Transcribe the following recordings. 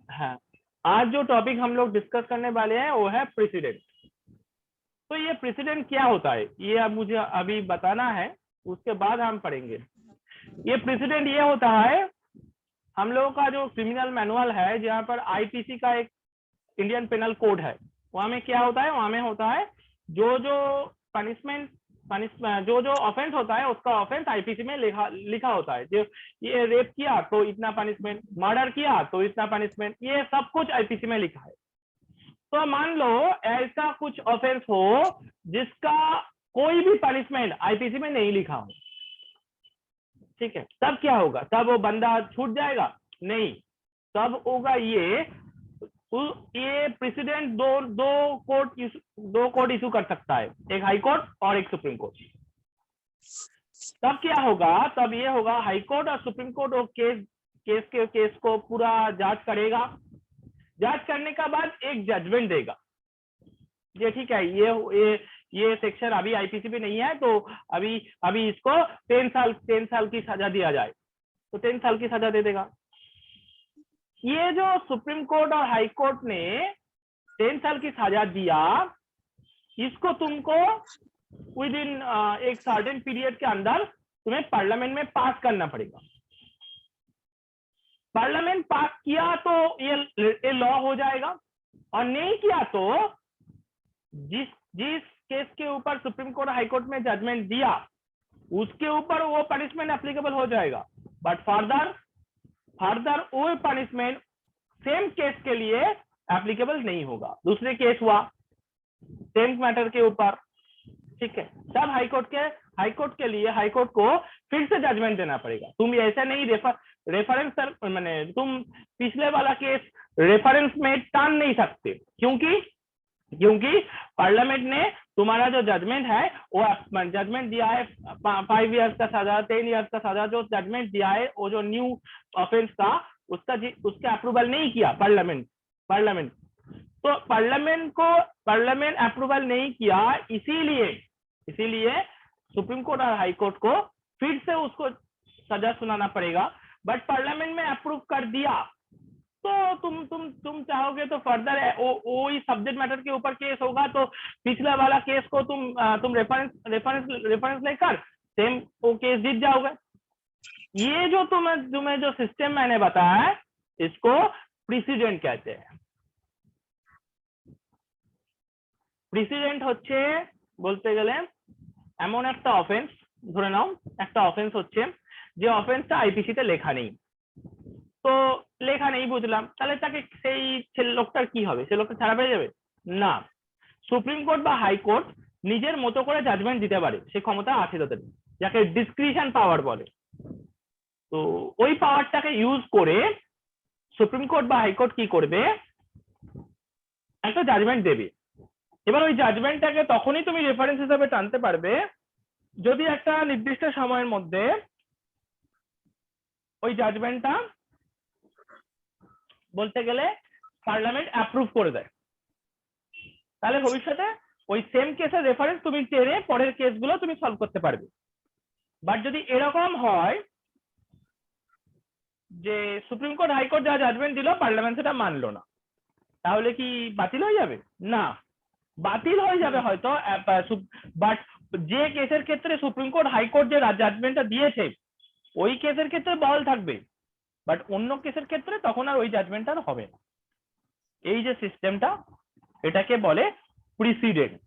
हाँ, आज जो टॉपिक हम लोग डिस्कस करने वाले हैं वो है प्रेसिडेंट। तो ये प्रेसिडेंट क्या होता है ये अब मुझे अभी बताना है, उसके बाद हम पढ़ेंगे। ये प्रेसिडेंट ये होता है, हम लोगों का जो क्रिमिनल मैनुअल है, जहाँ पर आईपीसी का एक इंडियन पेनल कोड है, वहां में क्या होता है, वहां में होता है जो जो पनिशमेंट जो जो ऑफेंस होता है उसका ऑफेंस आईपीसी में लिखा होता है। जो ये रेप किया तो इतना पनिशमेंट, मर्डर किया तो इतना पनिशमेंट, ये सब कुछ आईपीसी में लिखा है। तो मान लो ऐसा कुछ ऑफेंस हो जिसका कोई भी पनिशमेंट आईपीसी में नहीं लिखा हो, ठीक है, तब क्या होगा? तब वो बंदा छूट जाएगा? नहीं, तब होगा ये प्रेसिडेंट दो कोर्ट इशू कर सकता है, एक हाई कोर्ट और एक सुप्रीम कोर्ट। तब क्या होगा? तब ये होगा हाई कोर्ट और सुप्रीम कोर्ट वो केस को पूरा जांच करेगा। जांच करने का बाद एक जजमेंट देगा, ये ठीक है, ये सेक्शन अभी आईपीसी में नहीं है, तो अभी इसको 10 साल की सजा दिया जाए, तो 10 साल की सजा दे देगा। ये जो सुप्रीम कोर्ट और हाई कोर्ट ने 10 साल की सजा दिया, इसको तुमको विद इन एक सर्टेन पीरियड के अंदर तुम्हें पार्लियामेंट में पास करना पड़ेगा। पार्लियामेंट पास किया तो ये लॉ हो जाएगा, और नहीं किया तो जिस केस के ऊपर सुप्रीम कोर्ट हाई कोर्ट में जजमेंट दिया उसके ऊपर वो पनिशमेंट एप्लीकेबल हो जाएगा। बट फर्दर वो पनिशमेंट सेम केस के लिए एप्लीकेबल नहीं होगा। दूसरे केस हुआ सेम मैटर के ऊपर, ठीक है, तब हाईकोर्ट के लिए हाईकोर्ट को फिर से जजमेंट देना पड़ेगा। तुम ऐसा नहीं रेफरेंस मैंने तुम पिछले वाला केस रेफरेंस में टान नहीं सकते, क्योंकि पार्लियामेंट ने तुम्हारा जो जजमेंट है वो जजमेंट दिया है 5 इयर्स का सजा, 10 इयर्स का सजा, जो जजमेंट दिया है वो जो न्यू ऑफेंस का उसका अप्रूवल नहीं किया पार्लियामेंट। तो पार्लियामेंट अप्रूवल नहीं किया, इसीलिए सुप्रीम कोर्ट और हाई कोर्ट को फिर से उसको सजा सुनाना पड़ेगा। बट पार्लियामेंट में अप्रूव कर दिया तो तुम चाहोगे तो फर्दर वो ही सब्जेक्ट मैटर के ऊपर केस होगा, तो पिछला वाला केस को तुम रेफरेंस लेकर सेम वो केस जीत जाओगे। ये जो तुम्हें जो सिस्टम मैंने बताया है इसको प्रेसिडेंट कहते हैं। প্রেসিডেন্ট হচ্ছে বলতে গেলে এমন একটা অফেন্স, ধরে নাও একটা অফেন্স হচ্ছে যে অফেন্সটা আইপিসি তে লেখা নেই, তো লেখা নেই বুঝলাম, তাহলে তাকে সেই লোকটার কি হবে? সে লোকটা ছাড়া পেয়ে যাবে? না, সুপ্রিম কোর্ট বা হাইকোর্ট নিজের মতো করে জাজমেন্ট দিতে পারে, সে ক্ষমতা আছে তাদের, যাকে ডিসক্রিশন পাওয়ার বলে। তো ওই পাওয়ারটাকে ইউজ করে সুপ্রিম কোর্ট বা হাইকোর্ট কি করবে, একটা জাজমেন্ট দেবে। এবার ওই জাজমেন্টটাকে তখনই তুমি রেফারেন্স হিসেবে টানতে পারবে যদি একটা নির্দিষ্ট সময়ের মধ্যে ওই জাজমেন্টটা বলতে গেলে পার্লামেন্ট অ্যাপ্রুভ করে দেয়, তাহলে ভবিষ্যতে ওই সেম কেসের রেফারেন্স তুমি টেনে পরের কেসগুলো তুমি সলভ করতে পারবে। বাট যদি এরকম হয় যে সুপ্রিম কোর্ট হাইকোর্ট যা জাজমেন্ট দিল পার্লামেন্ট সেটা মানলো না, তাহলে কি বাতিল হয়ে যাবে? না, বাতিল হয়ে যাবে হয়তো, বাট যে কেসের ক্ষেত্রে সুপ্রিম কোর্ট হাইকোর্ট যে জাজমেন্টটা দিয়েছে ওই কেসের ক্ষেত্রে বহাল থাকবে, বাট অন্য কেসের ক্ষেত্রে তখন আর ওই জাজমেন্টটা হবে না। এই যে সিস্টেমটা, এটাকে বলে প্রেসিডেন্ট।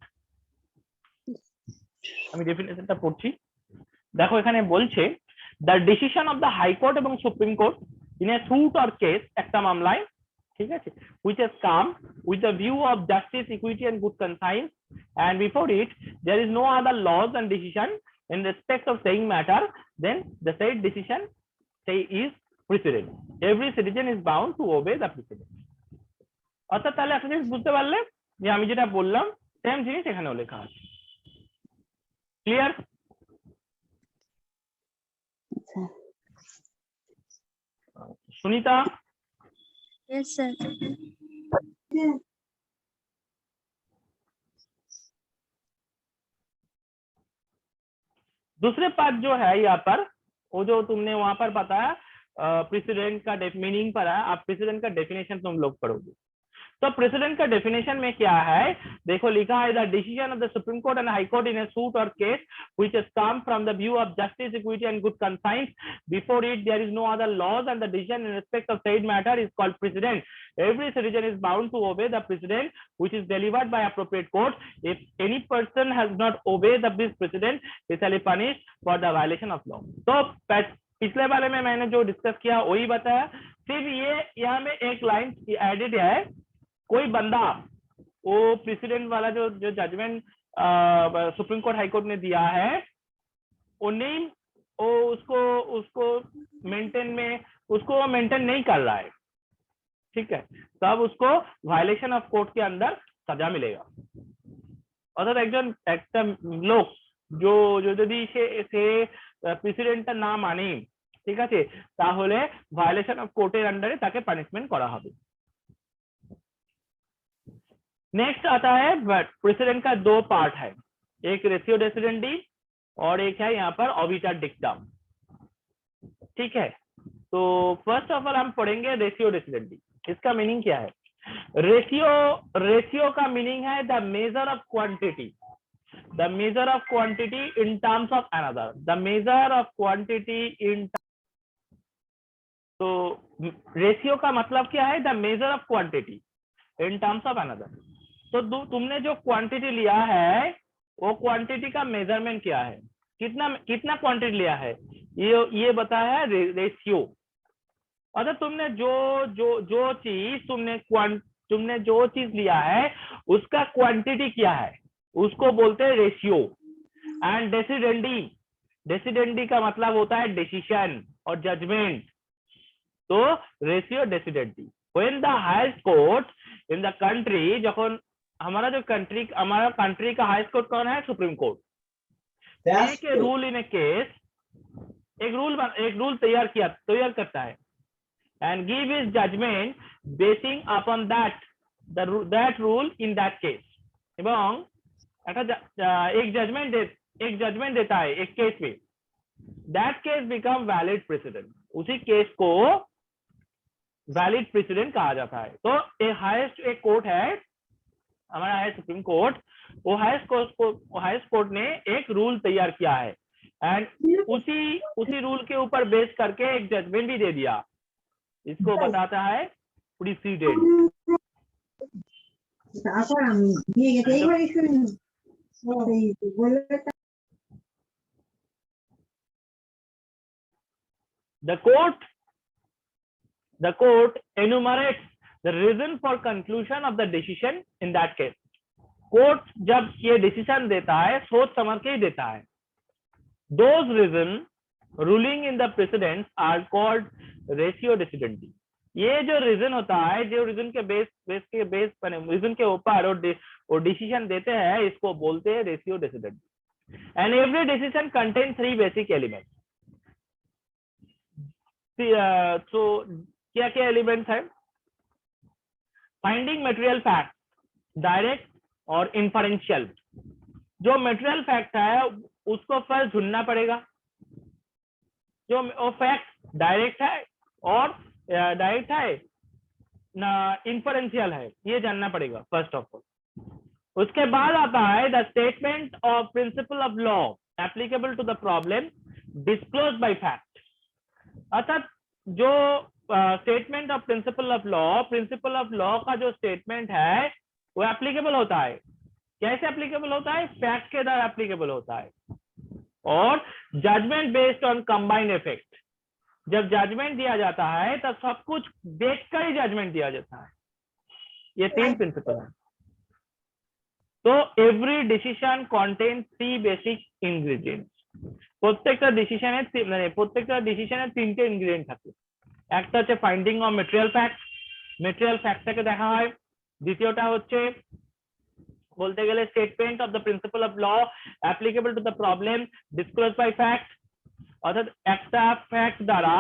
আমি ডেফিনেশনটা পড়ছি, দেখো এখানে বলছে the decision of the high court এবং supreme court in a suit or case, একটা মামলায়, ঠিক আছে, which has come with the view of justice, equity and good conscience, and before it there is no other laws and decision in respect of saying matter, then the said decision is precedent. Every citizen is bound to obey the precedent. অর্থাৎ তাহলে একটা জিনিস বুঝতে পারলে যে আমি যেটা বললাম সেম জিনিস এখানেও লেখা আছে। ক্লিয়ার? সুনিতা? Yes, sir. दूसरे पार्ट जो है यहाँ पर, वो जो तुमने वहां पर बताया प्रेसिडेंट का मीनिंग पढ़ा, आप प्रेसिडेंट का डेफिनेशन तुम लोग पढ़ोगे। तो प्रेसिडेंट का डेफिनेशन में क्या है, देखो लिखा है the decision of the supreme court and high court in a suit और case which has come from the view of justice, equity and good conscience before it there is no other laws and the decision in respect of said matter is called precedent. Every citizen is bound to obey the precedent which is delivered by appropriate court. If any person has not obeyed this president he shall be punished for the violation of law. तो पिछले वाले में मैंने जो discuss किया वही बताया, सिर्फ ये यहाँ में एक लाइन एडिड है, कोई बंदा वो प्रेसिडेंट वाला जो judgment supreme court high court ने दिया है वो नहीं, वो उसको मेंटेन नहीं कर रहा है, ठीक है, तब उसको वायलेशन ऑफ कोर्ट के अंदर सजा मिलेगा। অর্থাৎ একটা লোক যদি সে প্রেসিডেন্টটা না মানে, ঠিক আছে, তাহলে ভায়োলেশন অফ কোর্টের আন্ডারে তাকে পানিশমেন্ট করা হবে। नेक्स्ट आता है प्रेसिडेंट का दो पार्ट है, एक रेशियो डेसिडेंडी और एक है यहाँ पर ऑबिटर डिक्टम, ठीक है। तो फर्स्ट ऑफ ऑल हम पढ़ेंगे रेशियो डेसिडेंडी। इसका मीनिंग क्या है? रेशियो का मीनिंग है the measure of quantity, the measure of quantity in terms of another, the measure of quantity in. तो रेशियो का मतलब क्या है? The measure of quantity in terms of another. तो तुमने जो क्वांटिटी लिया है वो क्वांटिटी का मेजरमेंट क्या है, कितना क्वांटिटी लिया है, ये बताया है रेशियो। अगर तुमने जो चीज तुमने जो चीज लिया है उसका क्वांटिटी क्या है उसको बोलते हैं रेशियो। एंड डेसिडेंडी का मतलब होता है डिसीजन और जजमेंट। तो ratio decidendi when the highest court in the country, जब हमारा कंट्री का हाईएस्ट कोर्ट कौन है? Supreme court. एक रूल इन ए केस, एक रूल तैयार करता है and give his judgment basing upon that rule in that case। এবং एक जजमेंट देता है एक केस में, that case become valid precedent, उसी केस को वैलिड प्रेसिडेंट कहा जाता है। तो एक कोर्ट है हमारा है सुप्रीम कोर्ट, वो हाईएस्ट कोर्ट ने एक रूल तैयार किया है एंड उसी रूल के ऊपर बेस करके एक जजमेंट भी दे दिया, इसको बताता है president. The court enumerates the reason for conclusion of the decision in that case। Court जब ये डिसीजन देता है सोच समझ के ही देता है। Those reason ruling in the precedents are called ratio decidendi। ये जो रीजन होता है, जो रीजन के बेस रीजन के ऊपर वो डिसीजन देते हैं, इसको बोलते हैं ratio decidendi. And every decision contain 3 basic elements. तो क्या क्या एलिमेंट्स है? फाइंडिंग मटेरियल फैक्ट, डायरेक्ट और इन्फरेंशियल। जो मटेरियल फैक्ट है उसको फर्स्ट ढूंढना पड़ेगा, जो वो फैक्ट डायरेक्ट है ना इन्फरेंशियल है, ये जानना पड़ेगा फर्स्ट ऑफ ऑल। उसके बाद आता है the statement of principle of law applicable to the problem disclose by fact. अर्थात जो statement of principle of law का जो स्टेटमेंट है वो एप्लीकेबल होता है। कैसे एप्लीकेबल होता है? फैक्ट के द्वारा एप्लीकेबल होता है। और judgment based on combined effect, जब जजमेंट दिया जाता है तब सब कुछ देखकर ही जजमेंट दिया जाता है। ये 3 प्रिंसिपल है। तो every decision contain 3 basic ingredients. প্রত্যেকটা ডিসিশনের 3টে ইনগ্রেডিয়েন্ট থাকে। একটা হচ্ছে ফাইন্ডিং অফ ম্যাটেরিয়াল ফ্যাক্টটাকে দেখা হয়। দ্বিতীয়টা হচ্ছে বলতে গেলে statement of the principle of law applicable to the problem disclose by fact. অর্থাৎ একটা ফ্যাক্ট দ্বারা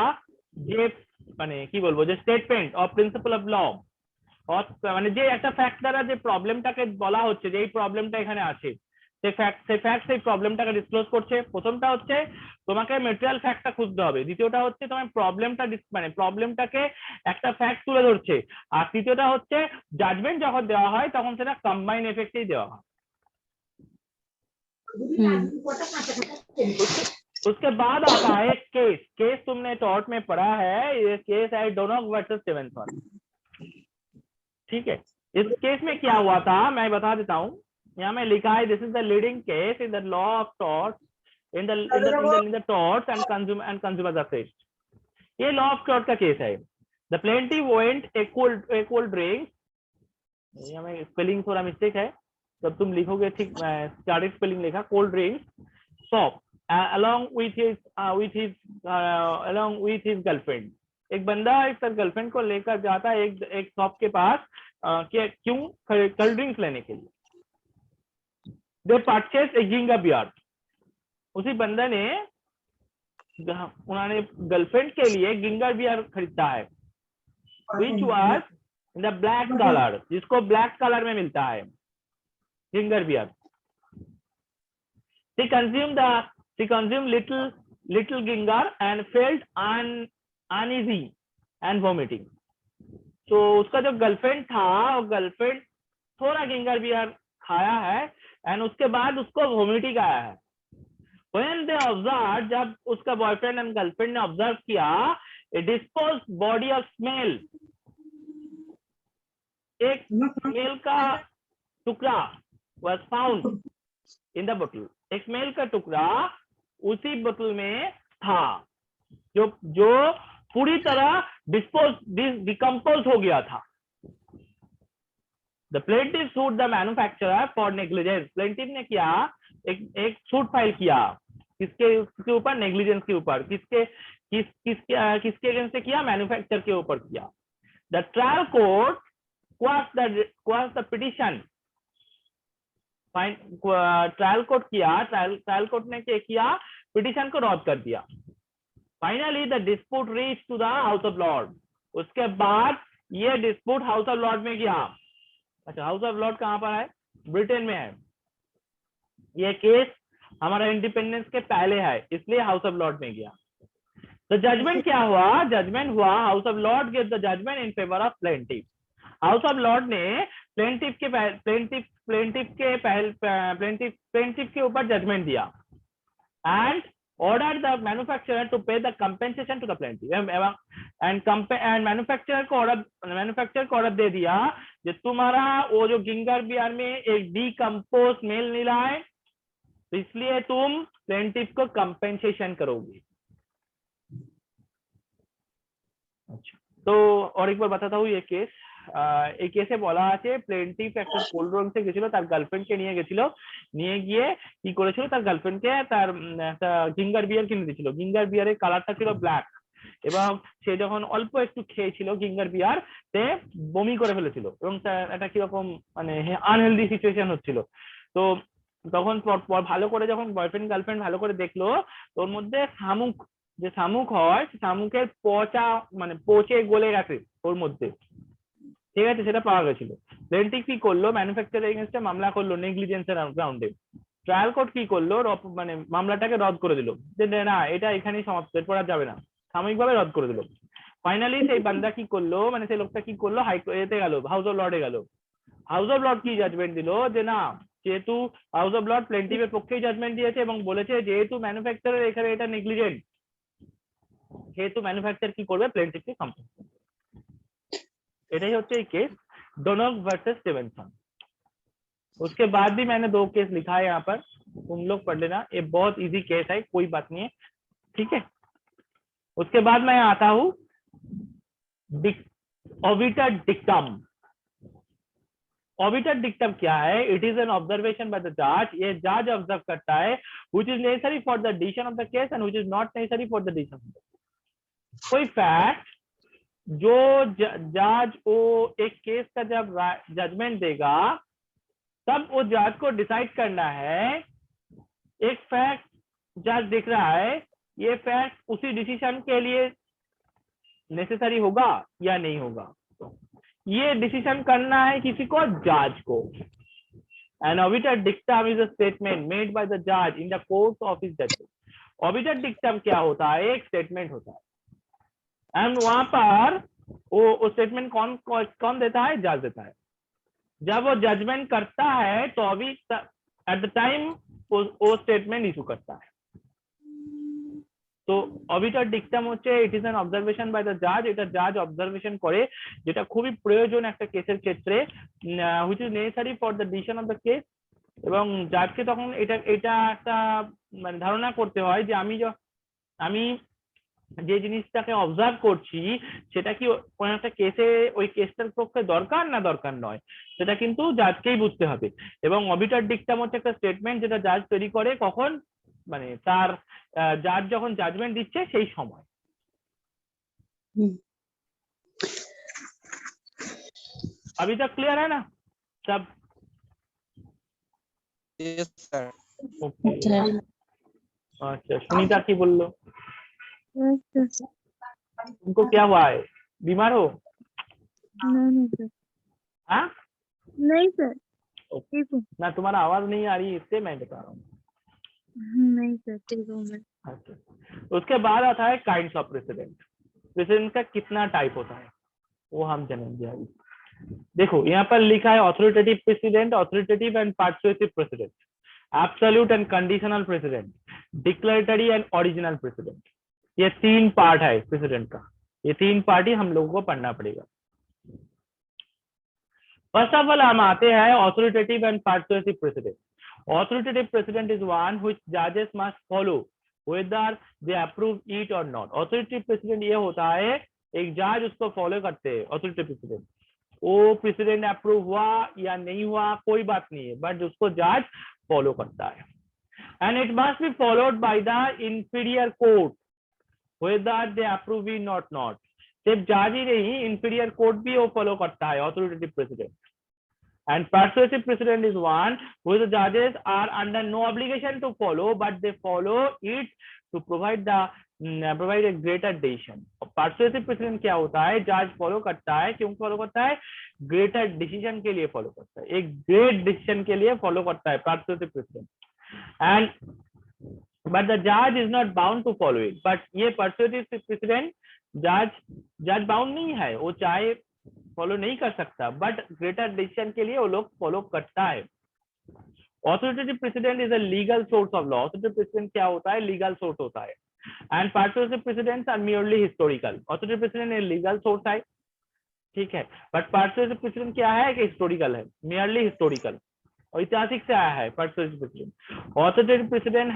যে কি বলবো, যে statement of principle of law, যে একটা ফ্যাক্ট দ্বারা যে প্রবলেমটাকে বলা হচ্ছে যে এই প্রবলেমটা এখানে আছে, সেই ফ্যাক্ট সেই প্রবলেমটাকে ডিসক্লোজ করছে। প্রথমটা হচ্ছে তোমাকে ম্যাটেরিয়াল ফ্যাক্টটা খুঁজতে হবে, দ্বিতীয়টা হচ্ছে তোমার প্রবলেমটা মানে প্রবলেমটাকে একটা ফ্যাক্ট তুলে ধরছে, আর তৃতীয়টা হচ্ছে জাজমেন্ট যখন দেওয়া হয় তখন সেটা কম্বাইন এফেক্টেই দেওয়া হয়। उसके बाद आता है केस। केस तुमने टॉर्ट में पढ़ा है, ये केस है डोनॉग वर्सेस स्टीवेंसन। ठीक है, इस केस में क्या हुआ था मैं बता देता हूँ। यहाँ में लिखा है this is the leading case in the law of tort in the torts and consumers affairs. ये लॉ ऑफ टॉर्ट का केस है। The plaintiff went A cold drink, यहाँ में स्पेलिंग थोड़ा मिस्टेक है, जब तुम लिखोगे ठीक स्टार्टिंग स्पेलिंग लिखा cold drink shop along with his girlfriend। एक बंदा एक गर्लफ्रेंड को लेकर जाता है एक शॉप के पास, क्यों? कोल्ड ड्रिंक्स लेने के लिए। They purchase a ginger beer. उसी बंदा ने उन्होंने गर्लफ्रेंड के लिए गिंगर बियर खरीदा है, which was in the black color, जिसको ब्लैक कलर में मिलता है ginger beer. She consumed little ginger and felt uneasy and vomiting। तो उसका जो गर्लफ्रेंड था, वो गर्लफ्रेंड थोड़ा गिंगर बियर खाया है एंड उसके बाद उसको वोमिटिंग आया है। When they observed, जब उसका बॉयफ्रेंड एंड गर्लफ्रेंड ने ऑब्जर्व किया, a disposed body of smell, एक स्मेल का टुकड़ा was found in the bottle। एक स्मेल का टुकड़ा उसी बोतल में था जो पूरी तरह डिकम्पोज हो गया था। The plaintiff suit the manufacturer for negligence. Plaintiff ने क्या एक सूट फाइल किया, किसके ऊपर? नेग्लिजेंस के ऊपर। किसके अगेंस्ट से किया? मैन्युफैक्चर के ऊपर किया। The trial court quash the petition. Trial court किया, ट्रायल कोर्ट ने क्या किया? पिटिशन को रद्द कर दिया। Finally the dispute reach to the house of lord. उसके बाद ये डिस्प्यूट हाउस ऑफ लॉर्ड में गया। अच्छा, हाउस ऑफ लॉर्ड कहां पर है? ब्रिटेन में है। ये केस हमारा इंडिपेंडेंस के पहले है, इसलिए हाउस ऑफ लॉर्ड में गया। तो जजमेंट क्या हुआ? जजमेंट हुआ house of lord give the judgment in favour of plaintiff. House of lord ने प्लेंटिव के ऊपर जजमेंट दिया and ordered the manufacturer to pay the compensation to the plaintiff। and manufacturer को ऑर्डर दे दिया कि तुम्हारा वो जो गिंगर बियर में एक डीकम्पोज स्मेल मिला है, तो इसलिए तुम प्लेंटिव को कंपेंसेशन करोगे। अच्छा, तो और एक बार बताता हूँ ये केस। এই কেসে বলা আছে প্লেন্টিভ একটা কোল্ড ড্রিঙ্কসে গেছিল, তার গার্লফ্রেন্ডকে নিয়ে গিয়ে কি করেছিল, তার গার্লফ্রেন্ডকে তার একটা গিঙ্গার বিয়ার কিনে দিয়েছিল। গিঙ্গার বিয়ারের কালারটা ছিল ব্ল্যাক এবং সে যখন অল্প একটু খেয়েছিল গিঙ্গার বিয়ার, সে বমি করে ফেলেছিল এবং একটা কিরকম মানে আনহেলদি সিচুয়েশন হচ্ছিল। তো তখন ভালো করে যখন বয়ফ্রেন্ড গার্লফ্রেন্ড ভালো করে দেখলো, তোর মধ্যে শামুক, যে শামুক হয়, শামুকের পচা মানে পচে গলে গেছে ওর মধ্যে, ঠিক আছে, সেটা পাওয়া গেছিল। প্লেন্টিভ কি করলো? ম্যানুফ্যাকচারার এগেইনস্টে মামলা করলো নেগলিজেন্সের গ্রাউন্ডে। ট্রায়াল কোর্ট কি করলো? মানে মামলাটাকে রদ করে দিল, যে না এটা এখানেই সমাপ্ত, এরপর আর যাবে না, সাময়িকভাবে রদ করে দিল। ফাইনালি সেই বান্দা কি করলো, মানে সেই লোকটা কি করলো, হাইকোর্টে গেল, হাউস অফ লর্ডে গেল। হাউস অফ লর্ড কি জাজমেন্ট দিল, যে না, যেহেতু হাউস অফ লর্ড প্লেন্টিভের পক্ষেই জাজমেন্ট দিয়েছে এবং বলেছে যেহেতু ম্যানুফ্যাকচারার এখানে এটা নেগলিজেন্ট, সেহেতু ম্যানুফ্যাকচার কি করবে? প্লেন্টিভকে কম্পেনসেট। এটাই হচ্ছে এই केस डोनॉग वर्सेस स्टीवेंसन। उसके बाद भी मैंने 2 केस लिखा है यहाँ पर, तुम लोग पढ़ लेना, ये बहुत इजी केस है, कोई बात नहीं है, ठीक है। उसके बाद मैं आता हूँ ऑबिटर डिक्टम। ऑबिटर डिक्टम क्या है? It is an observation by the जज। ये जज ऑब्जर्व करता है which is necessary for the decision of the case and which is not necessary for the decision of the case. कोई fact जो जज वो एक केस का जब जजमेंट देगा, तब वो जज को डिसाइड करना है, एक फैक्ट जज देख रहा है, ये फैक्ट उसी डिसीजन के लिए नेसेसरी होगा या नहीं होगा। ये डिसीजन करना है किसी को? जज को। An obiter dictum is a statement made by the judge in the course of his judgment. Obiter dictum क्या होता है? एक स्टेटमेंट होता है एंड वहां पर वो स्टेटमेंट कौन देता है? जज देता है। जब वो जजमेंट करता है तो अभी एट द टाइम वो स्टेटमेंट इशू करता है। তো অবিটার ডিকটাম হচ্ছে it is an observation by the জাজ, এটা জাজ অবজারভেশন করে যেটা খুবই প্রয়োজন একটা কেসের ক্ষেত্রে, which is necessary for the decision of the case. এবং জাজকে তখন এটা এটা একটা মানে ধারণা করতে হয় যে আমি যে জিনিসটাকে অবজার্ভ করছি সেটা কি কোন একটা কেসে ওই কেসটার পক্ষে দরকার না দরকার নয়, সেটা কিন্তু জাজকেই বুঝতে হবে। এবং অবিটার ডিকটাম হচ্ছে একটা স্টেটমেন্ট যেটা জাজ তৈরি করে কখন, মানে তার জাজ যখন জাজমেন্ট দিচ্ছে সেই সময়। अभी तक क्लियर है ना सब? Yes sir. अच्छा सुनीता की बोल लो, Yes, sir. तुमको क्या हुआ है? बीमार हो? नहीं सर, हाँ नहीं सर, ठीक हूँ। ना, तुम्हारा आवाज नहीं आ रही है इससे मैं बता रहा हूँ। नहीं सर, ठीक हूँ मैं। अच्छा, उसके बाद आता है काइंड्स ऑफ प्रेसिडेंट। प्रेसिडेंट का कितना टाइप होता है वो हम जानेंगे अभी। देखो यहाँ पर लिखा है authoritative president, authoritative and persuasive president, absolute and conditional president, declaratory and original president. ये तीन पार्ट है प्रेसिडेंट का, ये तीन पार्ट ही हम लोगों को पढ़ना पड़ेगा। फर्स्ट ऑफ ऑल हम आते हैं authoritative and persuasive president. Authoritative precedent is one which judges must follow whether they approve it or not. Authoritative precedent ये होता है एक जज उसको फॉलो करते हैं। ऑथोरिटेटिव प्रेसिडेंट, वो प्रेसिडेंट अप्रूव हुआ या नहीं हुआ कोई बात नहीं है, बट उसको जज फॉलो करता है। And it must be followed by the inferior court whether they approve it or not. सिर्फ जज ही नहीं, इंफीरियर कोर्ट भी वो फॉलो करता है authoritative president. And persuasive precedent is one where the judges are under no obligation to follow, but they follow it to provide a greater decision. Persuasive precedent क्या होता है? जज फॉलो करता है, क्यों फॉलो करता है? ग्रेटर डिसीजन के लिए फॉलो करता है, एक ग्रेट डिसीजन के लिए फॉलो करता है persuasive precedent. And but the judge is not bound to follow it. But ये persuasive precedent जज बाउंड नहीं है, वो चाहे फॉलो नहीं कर सकता, बट ग्रेटर डिसीजन के लिए वो लोग फॉलो करता है। Authoritative precedent is a legal source of law. Authoritative precedent क्या होता है? लीगल सोर्स होता है। And persuasive precedents are merely historical. Authoritative precedent एक लीगल सोर्स है, ठीक है, बट पर्सुएसिव प्रेसिडेंट क्या है कि हिस्टोरिकल है, merely हिस्टोरिकल और ऐतिहासिक से आया है persuasive president. Authoritative president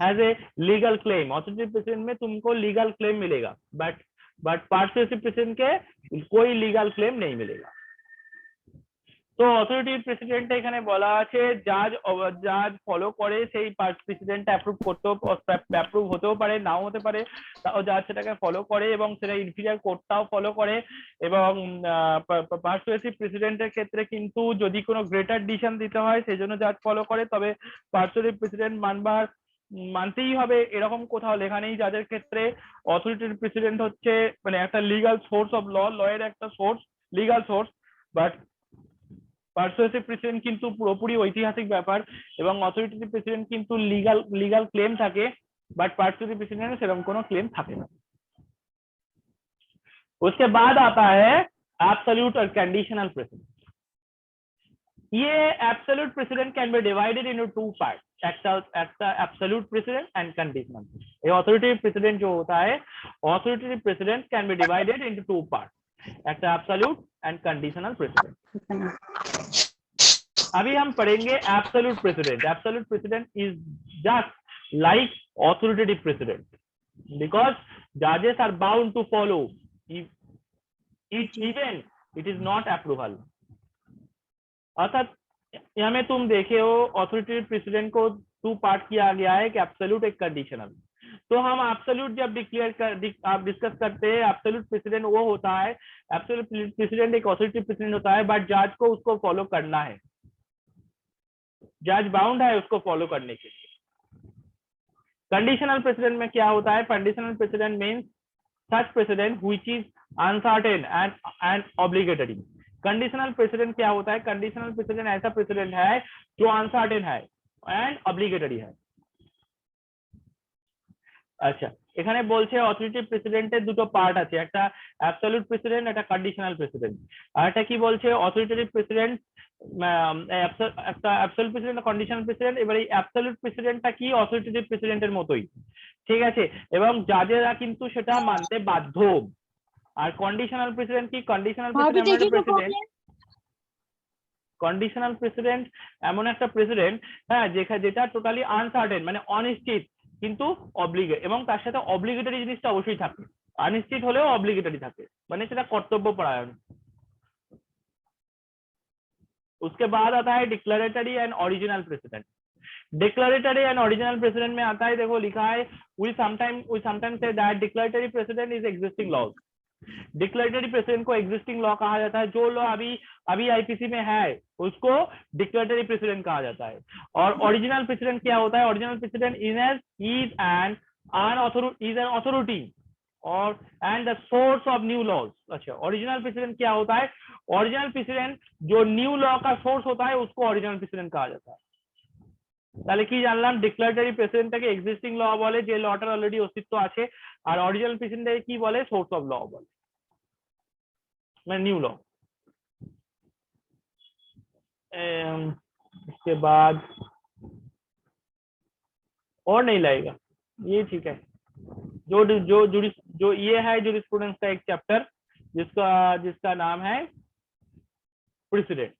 has a legal claim. Authoritative president में तुमको लीगल क्लेम मिलेगा, बट पर्सुएसिव प्रेसिडेंट के कोई लीगल क्लेम नहीं मिलेगा। তো অথরিটেটিভ প্রেসিডেন্ট এখানে বলা আছে জাজ ফলো করে সেই প্রেসিডেন্ট অ্যাপ্রুভ করতেও অ্যাপ্রুভ হতেও পারে, নাও হতে পারে, তাও জাজ সেটাকে ফলো করে এবং সেটা ইনফিরিয়ার কোর্টটাও ফলো করে। এবং পার্সুয়েসিভ প্রেসিডেন্টের ক্ষেত্রে কিন্তু যদি কোনো গ্রেটার ডিসিশন দিতে হয় সেই জন্য জাজ ফলো করে, তবে পার্সুয়েসিভ প্রেসিডেন্ট মানতেই হবে এরকম কোথাও লেখা নেই জাজের ক্ষেত্রে। অথরিটেটিভ প্রেসিডেন্ট হচ্ছে মানে একটা লিগাল সোর্স অফ লয়ের একটা source, legal source, but পার্সুয়েসিভ president কিন্তু পুরোপুরি ঐতিহাসিক ব্যাপার এবং অথরিটেটিভ প্রেসিডেন্ট কিন্তু লিগাল ক্লেম থাকে, বাট পার্সুয়েসিভ প্রেসিডেন্ট সেরকম কোনো ক্লেম থাকে না। उसके बाद आता है एब्सोल्यूट और कंडीशनल प्रेसिडेंट। ये absolute precedent can be divided into two part, absolute precedent and conditional. ये ऑथोरिटेटिव प्रेसिडेंट जो होता है, authoritative precedent can be divided into two part, absolute and conditional precedent. अभी हम पढ़ेंगे absolute precedent. Absolute precedent is just like authoritative precedent because जजेस are bound to follow even it is not approval. अर्थात यहाँ में तुम देखे हो ऑथोरिटेटिव प्रेसिडेंट को टू पार्ट किया गया है कि एब्सोल्यूट एक कंडीशनल। तो हम एब्सोल्यूट जब आप डिस्कस करते हैं, एब्सोल्यूट प्रेसिडेंट वो होता है, एब्सोल्यूट प्रेसिडेंट एक ऑथोरिटेटिव प्रेसिडेंट होता है, बट जज को उसको फॉलो करना है, जज बाउंड है उसको फॉलो करने के लिए। कंडीशनल प्रेसिडेंट में क्या होता है? Conditional president means such president which is uncertain and obligatory. Conditional president क्या होता है? कंडीशनल प्रेसिडेंट ऐसा प्रेसिडेंट है जो अनसर्टेन है एंड ऑब्लिगेटरी है। আচ্ছা, এখানে বলছে অথরিটি প্রেসিডেন্টের দুটো পার্ট আছে, একটা অ্যাবসলিউট প্রেসিডেন্ট, একটা কন্ডিশনাল প্রেসিডেন্ট। আর এটা কি বলছে? অথরিটেটিভ প্রেসিডেন্ট, একটা অ্যাবসলিউট প্রেসিডেন্ট, কন্ডিশনাল প্রেসিডেন্ট। এবার এই অ্যাবসলিউট প্রেসিডেন্টটা কি অথরিটেটিভ প্রেসিডেন্টের মতোই, ঠিক আছে, এবং জাজেরা কিন্তু সেটা মানতে বাধ্য। আর কন্ডিশনাল প্রেসিডেন্ট কি? কন্ডিশনাল প্রেসিডেন্ট এমন একটা প্রেসিডেন্ট, কন্ডিশনাল প্রেসিডেন্ট এমন একটা প্রেসিডেন্ট, হ্যাঁ, যেটা টোটালি আনসার্টেন, মানে অনিশ্চিত কিন্তু অব্লিগেট, এবং তার সাথে অব্লিগেটরি জিনিসটা অবশ্যই থাকে, অনিশ্চিত হলেও অব্লিগেটরি থাকে, মানে সেটা কর্তব্যপরায়ণ। उसके बाद आता है declaratory and original president. Declaratory and original president में आता है, देखो लिखा है, we sometimes say that declaratory precedent is existing laws। Declaratory president को एग्जिस्टिंग लॉ कहा जाता है। जो लॉ अभी आईपीसी में है उसको डिक्लेरेटरी प्रेसिडेंट कहा जाता है। और ओरिजिनल प्रेसिडेंट क्या होता है? Original precedent is an authority और and the source of new laws. अच्छा, ओरिजिनल प्रेसिडेंट क्या होता है? ओरिजिनल प्रेसिडेंट जो न्यू लॉ का सोर्स होता है उसको ओरिजिनल प्रेसिडेंट कहा जाता है। তাহলে কি জানলাম? ডিক্লারেটরি প্রেসিডেন্টটাকে এক্সিস্টিং ল বলে, যে লটার অলরেডি অস্তিত্ব আছে, আর অরিজিনাল প্রেসিডেন্টটাকে কি বলে? সোর্স অফ ল বলে, মানে নিউ ল। इसके बाद और नहीं लगेगा, ये ठीक है। जो जो जो ये है जूरिस्प्रूडेंस का एक चैप्टर जिसका नाम है प्रेसिडेंट।